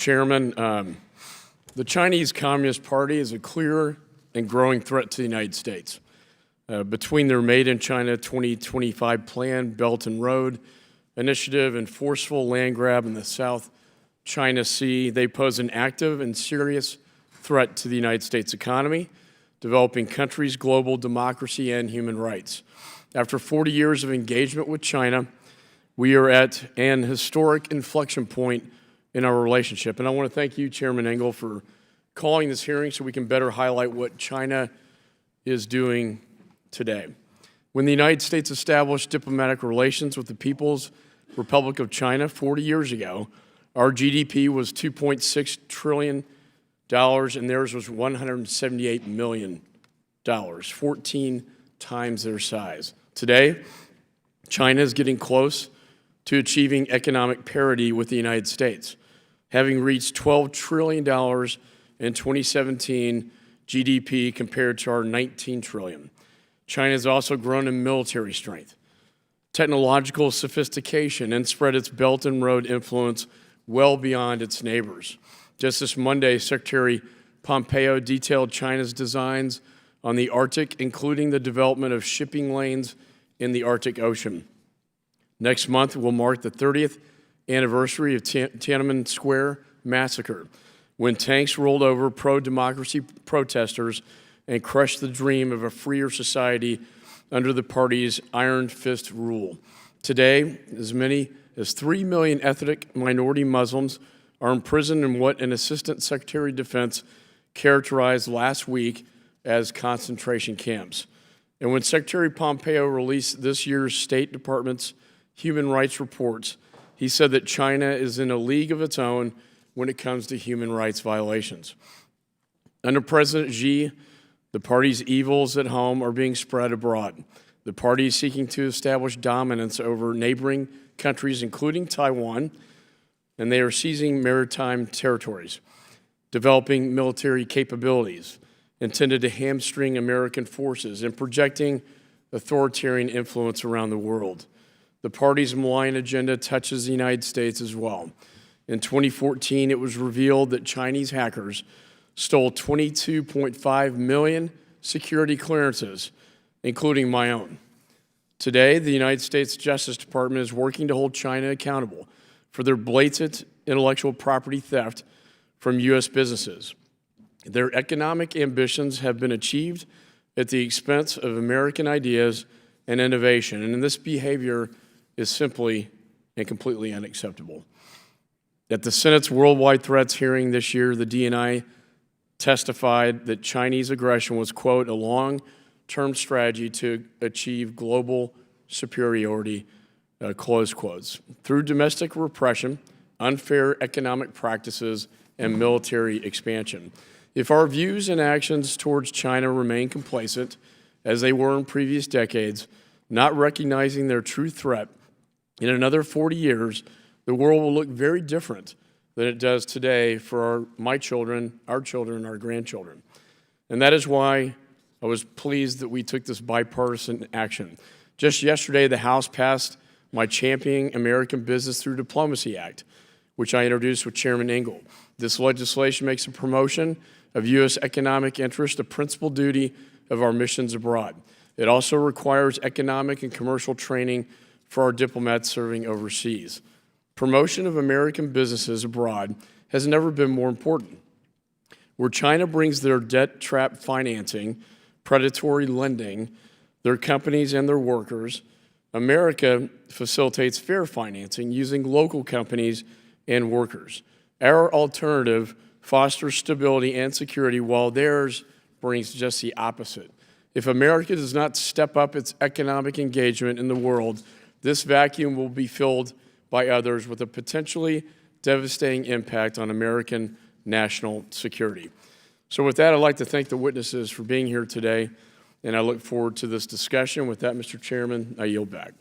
Chairman, the Chinese Communist Party is a clear and growing threat to the United States. Between their Made in China 2025 plan, Belt and Road Initiative, and forceful land grab in the South China Sea, they pose an active and serious threat to the United States economy, developing countries, global democracy, and human rights. After 40 years of engagement with China, we are at an historic inflection point in our relationship. And I want to thank you, Chairman Engel, for calling this hearing so we can better highlight what China is doing today. When the United States established diplomatic relations with the People's Republic of China 40 years ago, our GDP was $2.6 trillion, and theirs was $178 million, 14 times their size. Today, China is getting close to achieving economic parity with the United States, having reached $12 trillion in 2017 GDP compared to our $19 trillion. China has also grown in military strength, technological sophistication, and spread its Belt and Road influence well beyond its neighbors. Just this Monday, Secretary Pompeo detailed China's designs on the Arctic, including the development of shipping lanes in the Arctic Ocean. Next month will mark the 30th anniversary of Tiananmen Square massacre, when tanks rolled over pro-democracy protesters and crushed the dream of a freer society under the party's iron fist rule. Today, as many as 3 million ethnic minority Muslims are imprisoned in what an Assistant Secretary of Defense characterized last week as concentration camps. And when Secretary Pompeo released this year's State Department's human rights reports, he said that China is in a league of its own when it comes to human rights violations. Under President Xi, the party's evils at home are being spread abroad. The party is seeking to establish dominance over neighboring countries, including Taiwan, and they are seizing maritime territories, developing military capabilities intended to hamstring American forces, and projecting authoritarian influence around the world. The party's malign agenda touches the United States as well. In 2014, it was revealed that Chinese hackers stole 22.5 million security clearances, including my own. Today, the United States Justice Department is working to hold China accountable for their blatant intellectual property theft from U.S. businesses. Their economic ambitions have been achieved at the expense of American ideas and innovation, and this behavior is simply and completely unacceptable. At the Senate's Worldwide Threats hearing this year, the DNI testified that Chinese aggression was, quote, a long-term strategy to achieve global superiority, close quotes, through domestic repression, unfair economic practices, and military expansion. If our views and actions towards China remain complacent, as they were in previous decades, not recognizing their true threat, in another 40 years, the world will look very different than it does today for my children, our grandchildren. And that is why I was pleased that we took this bipartisan action. Just yesterday, the House passed my Championing American Business Through Diplomacy Act, which I introduced with Chairman Engel. This legislation makes the promotion of U.S. economic interest a principal duty of our missions abroad. It also requires economic and commercial training for our diplomats serving overseas. Promotion of American businesses abroad has never been more important. Where China brings their debt trap financing, predatory lending, their companies and their workers, America facilitates fair financing using local companies and workers. Our alternative fosters stability and security, while theirs brings just the opposite. If America does not step up its economic engagement in the world, this vacuum will be filled by others with a potentially devastating impact on American national security. So with that, I'd like to thank the witnesses for being here today, and I look forward to this discussion. With that, Mr. Chairman, I yield back.